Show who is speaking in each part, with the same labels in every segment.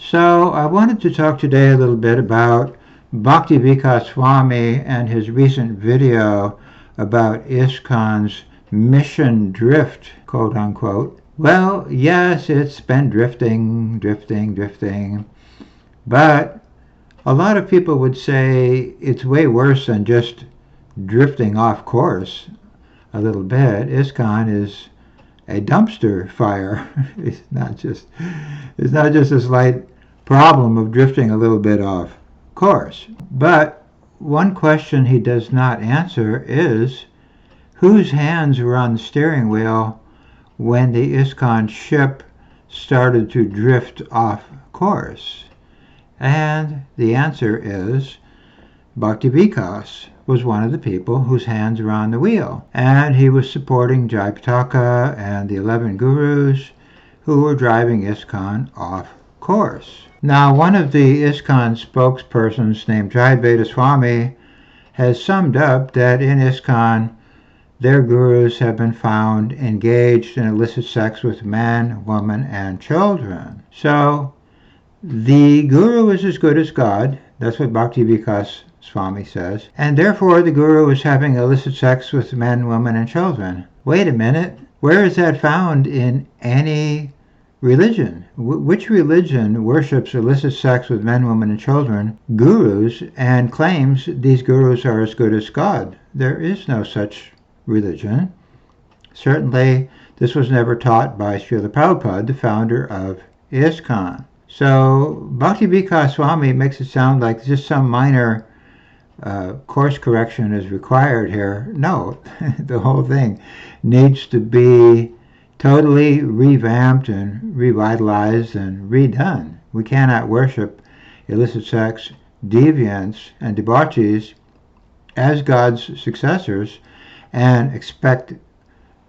Speaker 1: So I wanted to talk today a little bit about Bhakti Vikas Swami and his recent video about ISKCON's mission drift, quote unquote. Well, yes, it's been drifting, but a lot of people would say it's way worse than just drifting off course a little bit. ISKCON is a dumpster fire. It's not just a slight problem of drifting a little bit off course. But one question he does not answer is whose hands were on the steering wheel when the ISKCON ship started to drift off course? And the answer is Bhakti Vikas was one of the people whose hands were on the wheel. And he was supporting Jayapataka and the 11 gurus who were driving ISKCON off course. Now, one of the ISKCON spokespersons named Bhakti Swami has summed up that in ISKCON, their gurus have been found engaged in illicit sex with men, women, and children. So, the guru is as good as God. That's what Bhakti Vikas Swami says. And therefore, the guru is having illicit sex with men, women, and children. Wait a minute. Where is that found in any religion? Which religion worships illicit sex with men, women, and children, gurus, and claims these gurus are as good as God? There is no such religion. Certainly, this was never taught by Srila Prabhupada, the founder of ISKCON. So, Bhakti Vikas Swami makes it sound like just some minor course correction is required here. No, the whole thing needs to be totally revamped and revitalized and redone. We cannot worship illicit sex, deviants, and debauchees as God's successors and expect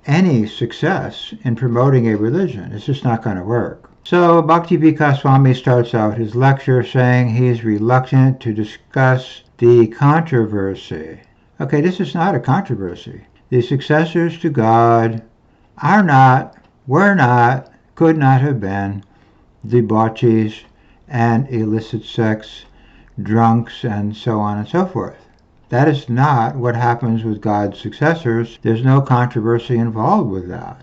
Speaker 1: any success in promoting a religion. It's just not going to work. So Bhakti Vikas Swami starts out his lecture saying he's reluctant to discuss the controversy. Okay, this is not a controversy. The successors to God are not, were not, could not have been debauchees and illicit sex, drunks, and so on and so forth. That is not what happens with God's successors. There's no controversy involved with that.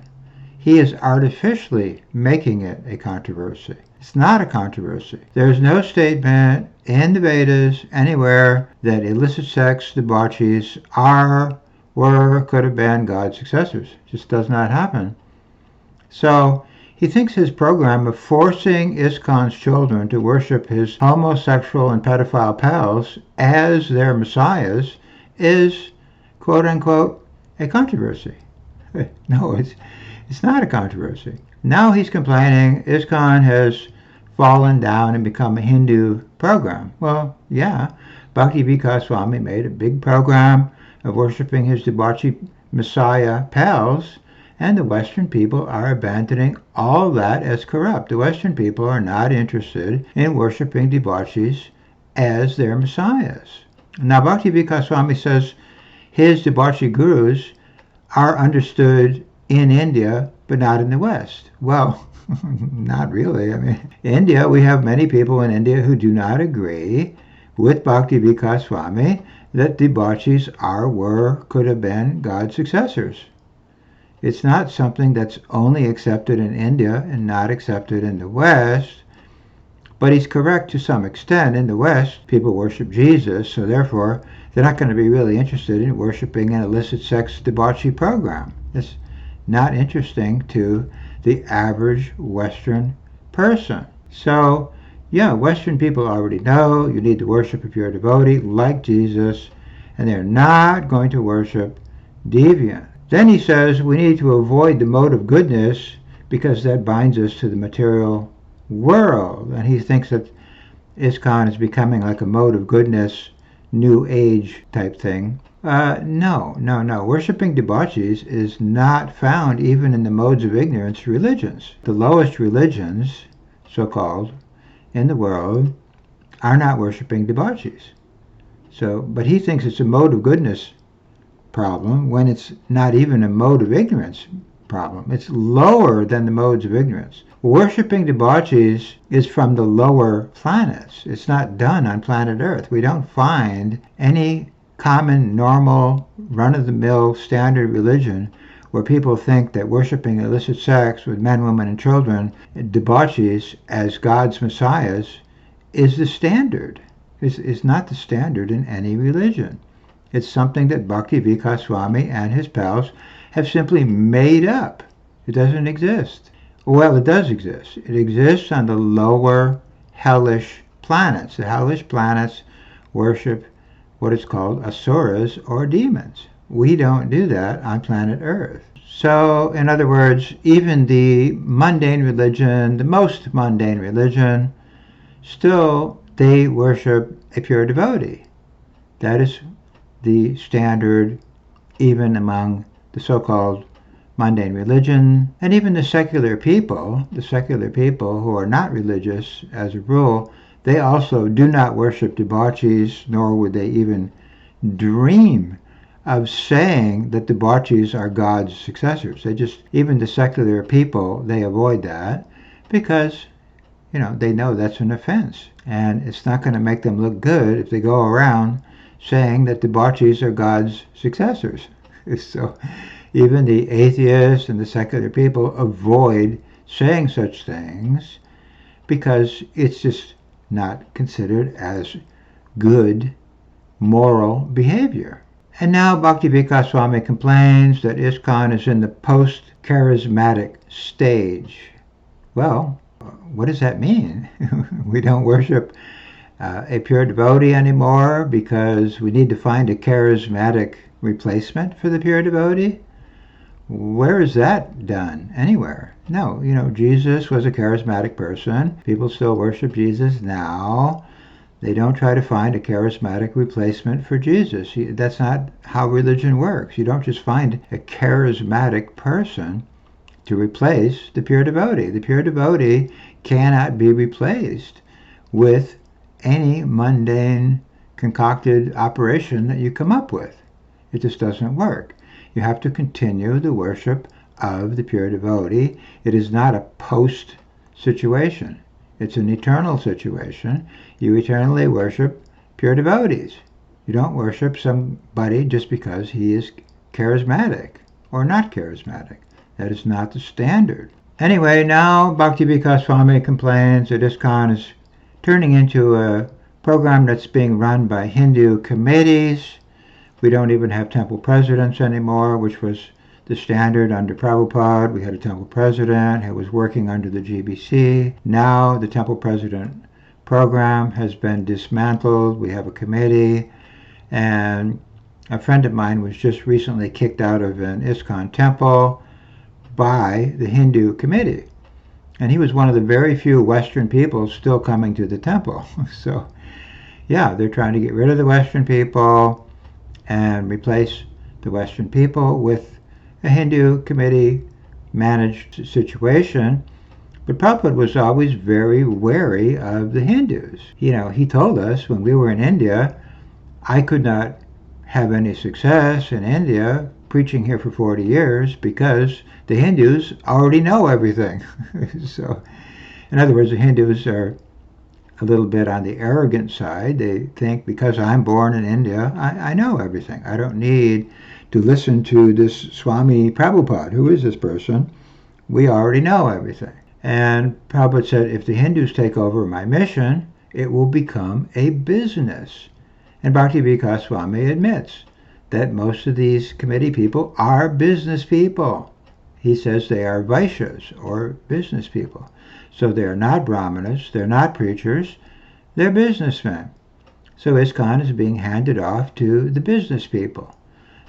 Speaker 1: He is artificially making it a controversy. It's not a controversy. There's no statement in the Vedas anywhere that illicit sex, debauchees are, were, could have been God's successors. It just does not happen. So he thinks his program of forcing ISKCON's children to worship his homosexual and pedophile pals as their messiahs is, quote unquote, a controversy. No, it's not a controversy. Now he's complaining ISKCON has fallen down and become a Hindu program. Well, yeah, Bhakti Vikas Swami made a big program of worshiping his debauchee messiah pals, and the Western people are abandoning all that as corrupt. The Western people are not interested in worshiping debauchees as their messiahs. Now, Bhakti Vikas Swami says his debauchee gurus are understood in India, but not in the West. Well, not really. I mean, India, we have many people in India who do not agree with Bhakti Vikas Swami that debauchees are, were, could have been God's successors. It's not something that's only accepted in India and not accepted in the West. But he's correct to some extent. In the West, people worship Jesus, so therefore they're not going to be really interested in worshiping an illicit sex debauchee program. It's not interesting to the average Western person. So, yeah, Western people already know you need to worship if you're a devotee like Jesus, and they're not going to worship deviant. Then he says we need to avoid the mode of goodness because that binds us to the material world. And he thinks that ISKCON is becoming like a mode of goodness, new age type thing. No. Worshipping debauchees is not found even in the modes of ignorance religions. The lowest religions, so-called, in the world are not worshipping debauchees. So, but he thinks it's a mode of goodness problem when it's not even a mode of ignorance. problem. It's lower than the modes of ignorance. Worshipping debauchees is from the lower planets. It's not done on planet Earth. We don't find any common, normal, run-of-the-mill, standard religion where people think that worshipping illicit sex with men, women, and children, debauchees as God's messiahs, is the standard. It's not the standard in any religion. It's something that Bhakti Vikas Swami and his pals have simply made up. It doesn't exist. Well, it does exist. It exists on the lower hellish planets. The hellish planets worship what is called asuras or demons. We don't do that on planet Earth. So, in other words, even the mundane religion, the most mundane religion, still they worship a pure devotee. That is the standard even among the so-called mundane religion, and even the secular people who are not religious as a rule, they also do not worship debauchees, nor would they even dream of saying that debauchees are God's successors. Even the secular people, they avoid that because, they know that's an offense. And it's not going to make them look good if they go around saying that debauchees are God's successors. So even the atheists and the secular people avoid saying such things because it's just not considered as good moral behavior. And now Bhakti Vikas Swami complains that ISKCON is in the post-charismatic stage. Well, what does that mean? We don't worship a pure devotee anymore because we need to find a charismatic replacement for the pure devotee? Where is that done? Anywhere? No, Jesus was a charismatic person. People still worship Jesus now. They don't try to find a charismatic replacement for Jesus. That's not how religion works. You don't just find a charismatic person to replace the pure devotee. The pure devotee cannot be replaced with any mundane concocted operation that you come up with. It just doesn't work. You have to continue the worship of the pure devotee. It is not a post situation. It's an eternal situation. You eternally worship pure devotees. You don't worship somebody just because he is charismatic or not charismatic. That is not the standard. Anyway, now Bhakti Vikas Swami complains that ISKCON is turning into a program that's being run by Hindu committees. We don't even have temple presidents anymore, which was the standard under Prabhupada. We had a temple president who was working under the GBC. Now the temple president program has been dismantled. We have a committee, and a friend of mine was just recently kicked out of an ISKCON temple by the Hindu committee. And he was one of the very few Western people still coming to the temple. So, yeah, they're trying to get rid of the Western people and replace the Western people with a Hindu committee managed situation. But Prabhupada was always very wary of the Hindus. He told us when we were in India, I could not have any success in India preaching here for 40 years because the Hindus already know everything. So, in other words, the Hindus are a little bit on the arrogant side. They think because I'm born in India, I know everything. I don't need to listen to this Swami Prabhupada. Who is this person? We already know everything. And Prabhupada said, if the Hindus take over my mission, it will become a business. And Bhakti Vikas Swami admits that most of these committee people are business people. He says they are Vaishyas, or business people. So they are not Brahmanas, they're not preachers, they're businessmen. So ISKCON is being handed off to the business people.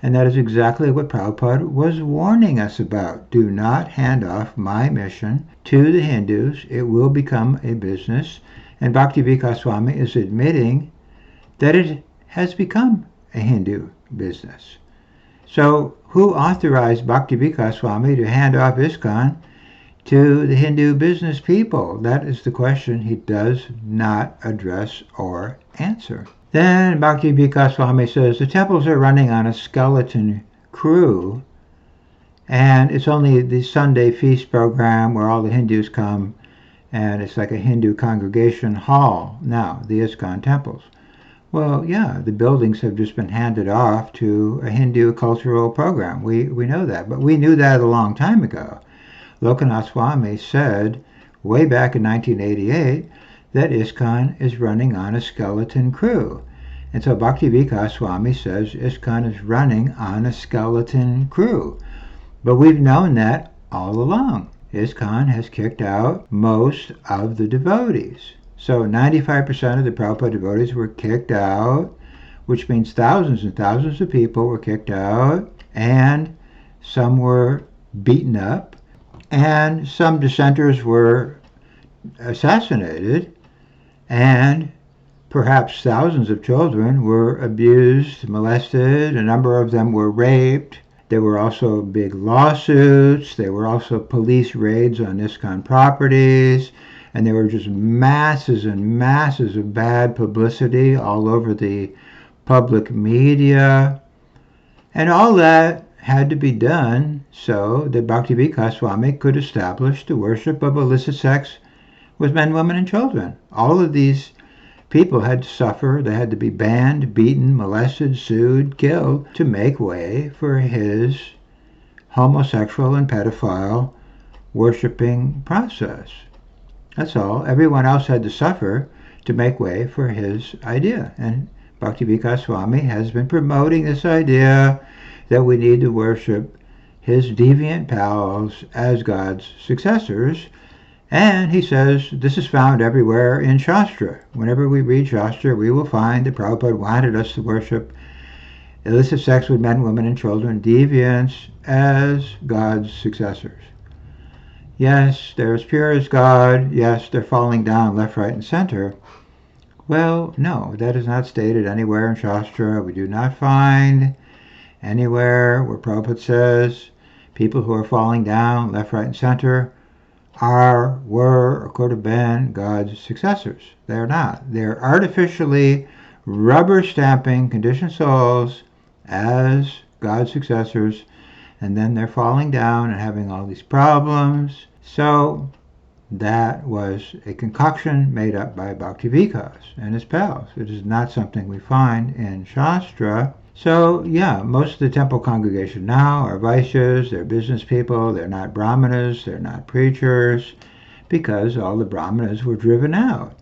Speaker 1: And that is exactly what Prabhupada was warning us about. Do not hand off my mission to the Hindus. It will become a business. And Bhakti Vikas Swami is admitting that it has become a Hindu business. So who authorized Bhakti Vikas Swami to hand off ISKCON to the Hindu business people? That is the question he does not address or answer. Then Bhakti Vikas Swami says the temples are running on a skeleton crew, And it's only the Sunday feast program where all the Hindus come, and it's like a Hindu congregation hall now, the ISKCON temples. Well, yeah, the buildings have just been handed off to a Hindu cultural program. We know that, but we knew that a long time ago. Lokanath Swami said way back in 1988 that ISKCON is running on a skeleton crew. And so Bhakti Vikas Swami says ISKCON is running on a skeleton crew. But we've known that all along. ISKCON has kicked out most of the devotees. So 95% of the Prabhupada devotees were kicked out, which means thousands and thousands of people were kicked out, and some were beaten up, and some dissenters were assassinated, and perhaps thousands of children were abused, molested, a number of them were raped. There were also big lawsuits, there were also police raids on ISKCON properties, and there were just masses and masses of bad publicity all over the public media. And all that had to be done so that Bhakti Vikas Swami could establish the worship of illicit sex with men, women, and children. All of these people had to suffer. They had to be banned, beaten, molested, sued, killed to make way for his homosexual and pedophile worshiping process. That's all. Everyone else had to suffer to make way for his idea. And Bhakti Vikas Swami has been promoting this idea that we need to worship his deviant pals as God's successors. And he says this is found everywhere in Shastra. Whenever we read Shastra, we will find that Prabhupada wanted us to worship illicit sex with men, women, and children, deviants, as God's successors. Yes, they're as pure as God. Yes, they're falling down left, right, and center. Well, no, that is not stated anywhere in Shastra. We do not find anywhere where Prabhupada says people who are falling down left, right, and center were, or could have been God's successors. They're not. They're artificially rubber stamping conditioned souls as God's successors, and then they're falling down and having all these problems. So that was a concoction made up by Bhakti Vikas and his pals. It is not something we find in Shastra. So yeah, most of the temple congregation now are Vaishyas, they're business people, they're not Brahmanas, they're not preachers, because all the Brahmanas were driven out.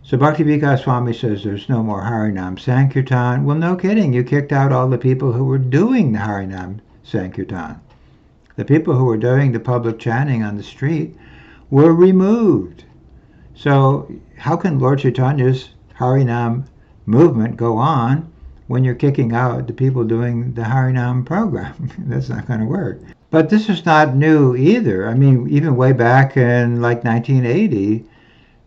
Speaker 1: So Bhakti Vikas Swami says there's no more Harinam Sankirtan. Well, no kidding, you kicked out all the people who were doing the Harinam Sankirtan. The people who were doing the public chanting on the street were removed. So how can Lord Chaitanya's Harinam movement go on when you're kicking out the people doing the Harinam program? That's not going to work. But this is not new either. I mean, even way back in like 1980,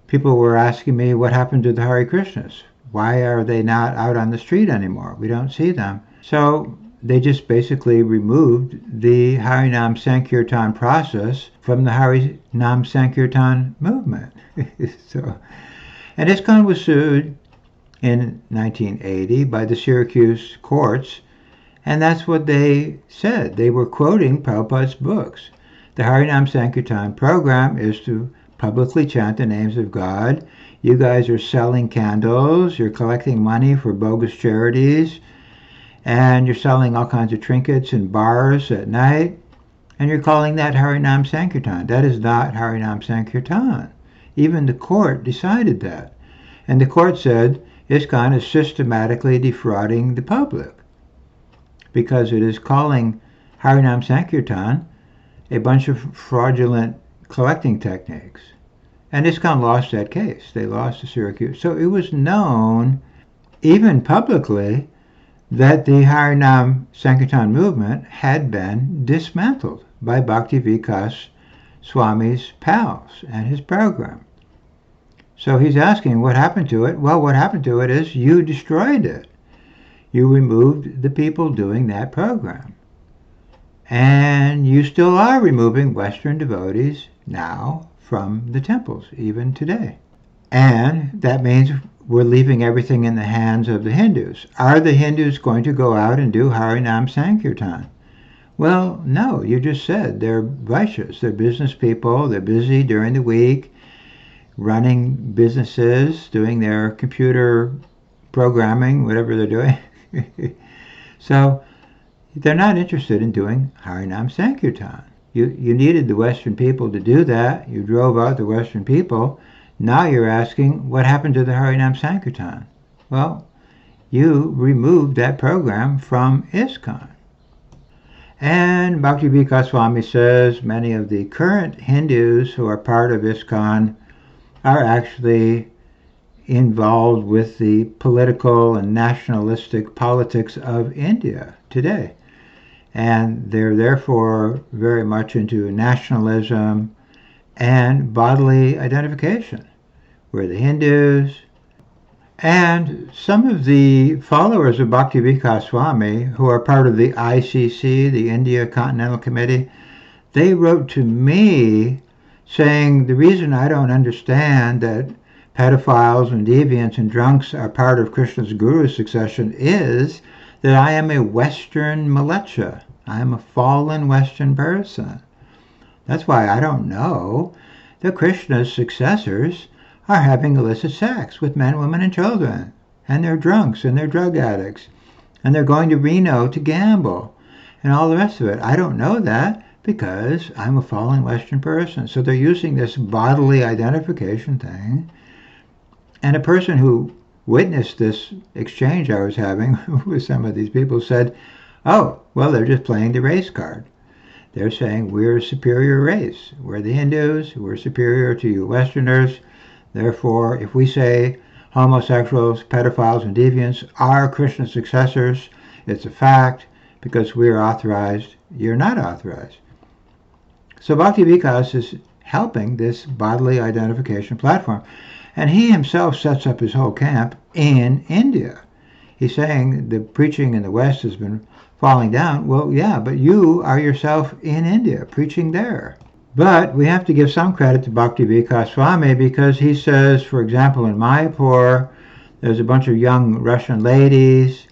Speaker 1: people were asking me what happened to the Hare Krishnas. Why are they not out on the street anymore? We don't see them. So they just basically removed the Harinam Sankirtan process from the Harinam Sankirtan movement. And ISKCON was sued in 1980 by the Syracuse courts, and that's what they said. They were quoting Prabhupada's books. The Harinam Sankirtan program is to publicly chant the names of God. You guys are selling candles, you're collecting money for bogus charities, and you're selling all kinds of trinkets in bars at night, and you're calling that Harinam Sankirtan. That is not Harinam Sankirtan. Even the court decided that. And the court said ISKCON is systematically defrauding the public because it is calling Harinam Sankirtan a bunch of fraudulent collecting techniques. And ISKCON lost that case. They lost to Syracuse. So it was known, even publicly, that the Harinam Sankirtan movement had been dismantled by Bhakti Vikas Swami's pals and his program. So he's asking what happened to it. Well, what happened to it is you destroyed it. You removed the people doing that program. And you still are removing Western devotees now from the temples, even today. And that means we're leaving everything in the hands of the Hindus. Are the Hindus going to go out and do Harinam Sankirtan? Well, no, you just said they're Vaishyas. They're business people. They're busy during the week running businesses, doing their computer programming, whatever they're doing. So they're not interested in doing Harinam Sankirtan. You needed the Western people to do that. You drove out the Western people. Now you're asking, what happened to the Harinam Sankirtan? Well, you removed that program from ISKCON. And Bhakti Vikas Swami says many of the current Hindus who are part of ISKCON are actually involved with the political and nationalistic politics of India today. And they're therefore very much into nationalism and bodily identification. We're the Hindus. And some of the followers of Bhakti Vikas Swami, who are part of the ICC, the India Continental Committee, they wrote to me saying the reason I don't understand that pedophiles and deviants and drunks are part of Krishna's guru succession is that I am a Western malecha. I am a fallen Western person. That's why I don't know that Krishna's successors are having illicit sex with men, women, and children. And they're drunks and they're drug addicts. And they're going to Reno to gamble and all the rest of it. I don't know that because I'm a fallen Western person. So they're using this bodily identification thing. And a person who witnessed this exchange I was having with some of these people said, oh, well, they're just playing the race card. They're saying we're a superior race. We're the Hindus. We're superior to you Westerners. Therefore, if we say homosexuals, pedophiles, and deviants are Krishna successors, it's a fact because we're authorized. You're not authorized. So Bhakti Vikas is helping this bodily identification platform. And he himself sets up his whole camp in India. He's saying the preaching in the West has been falling down. Well, yeah, but you are yourself in India, preaching there. But we have to give some credit to Bhakti Vikas Swami because he says, for example, in Mayapur, there's a bunch of young Russian ladies,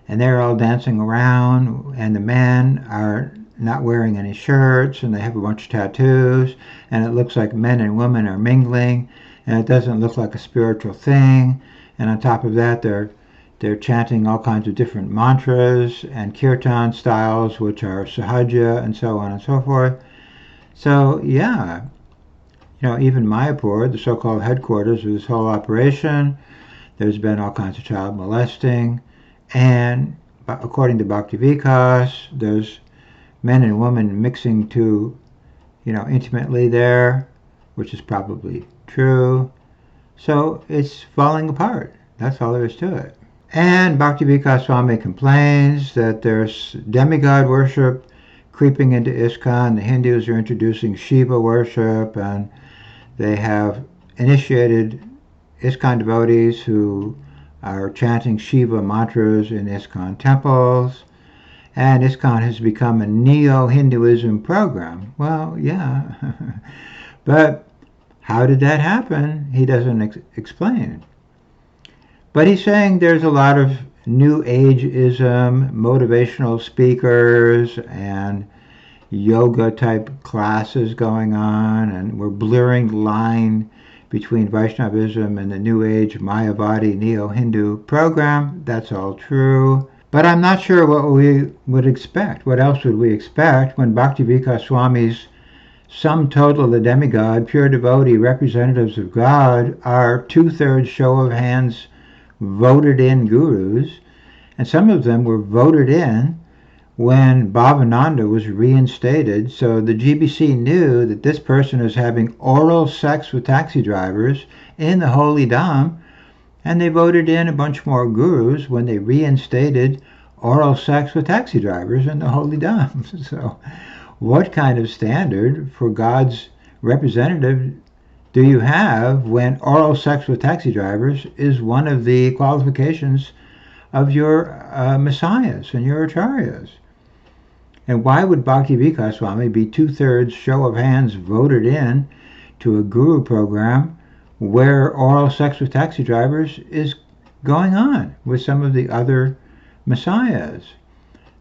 Speaker 1: and they're all dancing around, and the men are not wearing any shirts, and they have a bunch of tattoos, and it looks like men and women are mingling, and it doesn't look like a spiritual thing. And on top of that, they're chanting all kinds of different mantras and kirtan styles, which are sahaja and so on and so forth. So, yeah, even Mayapur, the so-called headquarters of this whole operation, there's been all kinds of child molesting. And according to Bhakti Vikas, there's men and women mixing too, intimately there, which is probably true. So it's falling apart. That's all there is to it. And Bhakti Vikas Swami complains that there's demigod worship creeping into ISKCON. The Hindus are introducing Shiva worship, and they have initiated ISKCON devotees who are chanting Shiva mantras in ISKCON temples. And ISKCON has become a neo-Hinduism program. Well, yeah. But how did that happen? He doesn't explain. But he's saying there's a lot of New Ageism, motivational speakers, and yoga-type classes going on, and we're blurring the line between Vaishnavism and the New Age Mayavadi Neo-Hindu program. That's all true. But I'm not sure what we would expect. What else would we expect when Bhakti Vikas Swami's sum total of the demigod, pure devotee, representatives of God are 2/3 show of hands voted in gurus, and some of them were voted in when Bhavananda was reinstated. So the GBC knew that this person is having oral sex with taxi drivers in the Holy Dham, and they voted in a bunch more gurus when they reinstated oral sex with taxi drivers in the Holy Dham. So what kind of standard for God's representative do you have when oral sex with taxi drivers is one of the qualifications of your messiahs and your acharyas? And why would Bhakti Vikas Swami be 2/3 show of hands voted in to a guru program where oral sex with taxi drivers is going on with some of the other messiahs?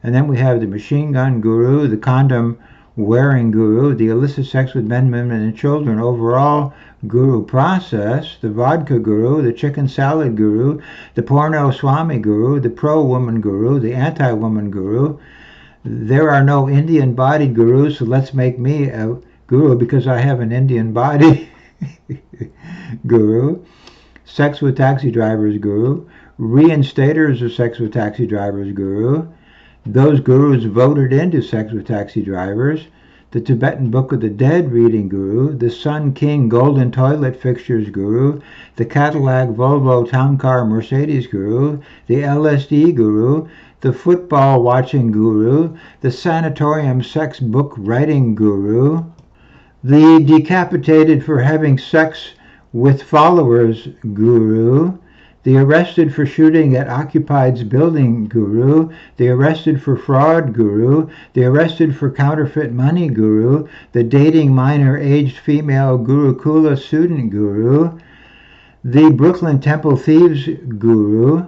Speaker 1: And then we have the machine gun guru, the condom wearing guru, the illicit sex with men, women, and children overall guru process, the vodka guru, the chicken salad guru, the porno Swami guru, the pro-woman guru, the anti-woman guru. There are no Indian body gurus, so let's make me a guru because I have an Indian body guru. Sex with taxi drivers guru, reinstators of sex with taxi drivers guru. Those gurus voted into sex with taxi drivers. The Tibetan Book of the Dead reading guru, the Sun King golden toilet fixtures guru, the Cadillac Volvo town car Mercedes guru, the LSD guru, the football watching guru, the sanatorium sex book writing guru, the decapitated for having sex with followers guru, the arrested for shooting at occupied building guru, the arrested for fraud guru, the arrested for counterfeit money guru, the dating minor aged female Gurukula student guru, the Brooklyn Temple thieves guru,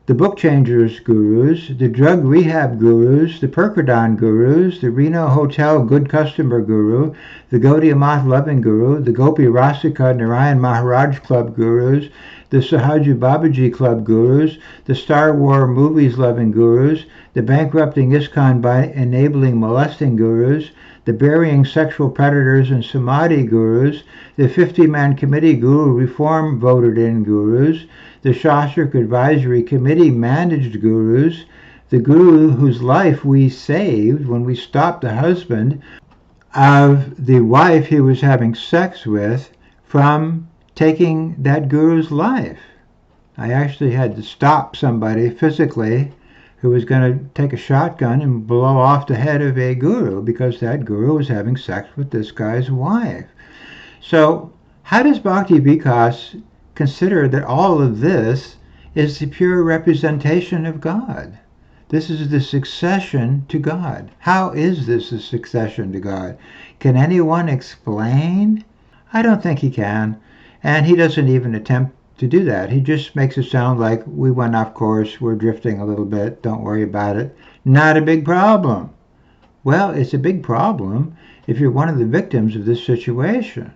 Speaker 1: the book changers gurus, the drug rehab gurus, the Percodon gurus, the Reno Hotel good customer guru, the Gaudiya Math loving guru, the Gopi Rasika Narayan Maharaj Club gurus, the Sahaji Babaji Club gurus, the Star Wars movies loving gurus, the bankrupting ISKCON by enabling molesting gurus, the burying sexual predators and samadhi gurus, the 50-man committee guru reform voted in gurus, the Shastrik Advisory Committee managed gurus, the guru whose life we saved when we stopped the husband of the wife he was having sex with from taking that guru's life. I actually had to stop somebody physically who was going to take a shotgun and blow off the head of a guru because that guru was having sex with this guy's wife. So how does Bhakti Vikas consider that all of this is the pure representation of God? This is the succession to God. How is this a succession to God? Can anyone explain? I don't think he can. And he doesn't even attempt to do that. He just makes it sound like we went off course, we're drifting a little bit, don't worry about it. Not a big problem. Well, it's a big problem if you're one of the victims of this situation.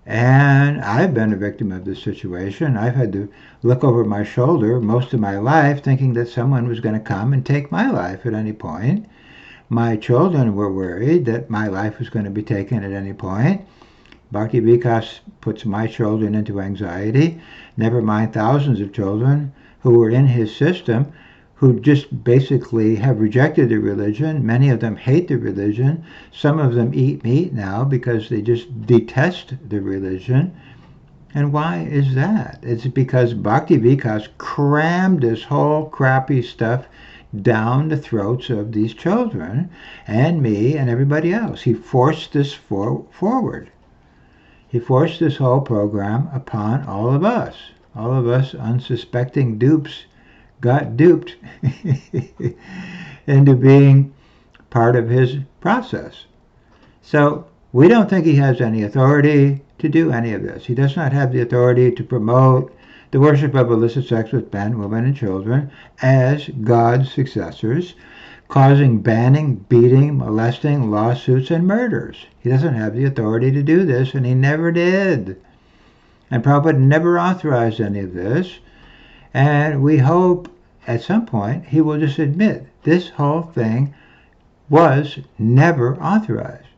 Speaker 1: And I've been a victim of this situation. I've had to look over my shoulder most of my life thinking that someone was going to come and take my life at any point. My children were worried that my life was going to be taken at any point. Bhakti Vikas puts my children into anxiety, never mind thousands of children who were in his system who just basically have rejected the religion. Many of them hate the religion. Some of them eat meat now because they just detest the religion. And why is that? It's because Bhakti Vikas crammed this whole crappy stuff down the throats of these children and me and everybody else. He forced this forward. He forced this whole program upon all of us. All of us unsuspecting dupes got duped into being part of his process. So we don't think he has any authority to do any of this. He does not have the authority to promote the worship of illicit sex with men, women, and children as God's successors, causing banning, beating, molesting, lawsuits, and murders. He doesn't have the authority to do this, and he never did. And Prabhupada never authorized any of this. And we hope at some point he will just admit this whole thing was never authorized.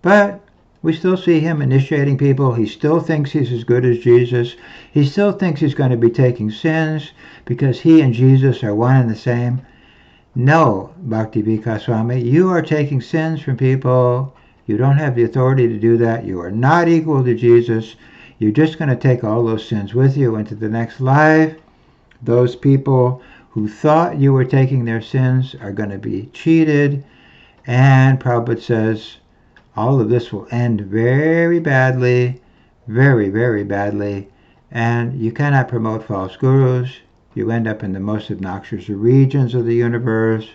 Speaker 1: But we still see him initiating people. He still thinks he's as good as Jesus. He still thinks he's going to be taking sins because he and Jesus are one and the same. No, Bhakti Vikas Swami, you are taking sins from people. You don't have the authority to do that. You are not equal to Jesus. You're just going to take all those sins with you into the next life. Those people who thought you were taking their sins are going to be cheated. And Prabhupada says all of this will end very badly, very, very badly. And you cannot promote false gurus. You end up in the most obnoxious regions of the universe.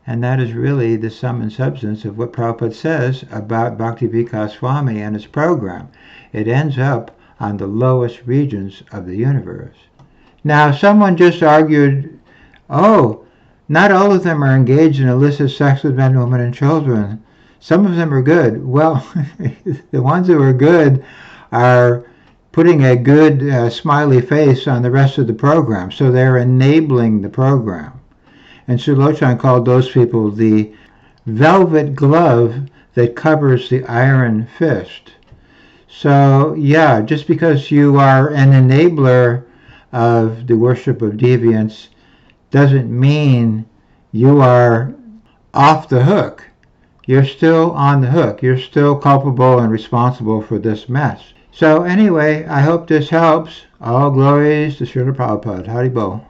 Speaker 1: And that is really the sum and substance of what Prabhupada says about Bhakti Vikas Swami and his program. It ends up on the lowest regions of the universe. Now, someone just argued, oh, Not all of them are engaged in illicit sex with men, women, and children. Some of them are good. Well, the ones who are good are putting a good smiley face on the rest of the program, so they're enabling the program. And Sulochan called those people the velvet glove that covers the iron fist. So, yeah, just because you are an enabler of the worship of deviance doesn't mean you are off the hook. You're still on the hook. You're still culpable and responsible for this mess. So anyway, I hope this helps. All glories to Srila Prabhupada. Haribol.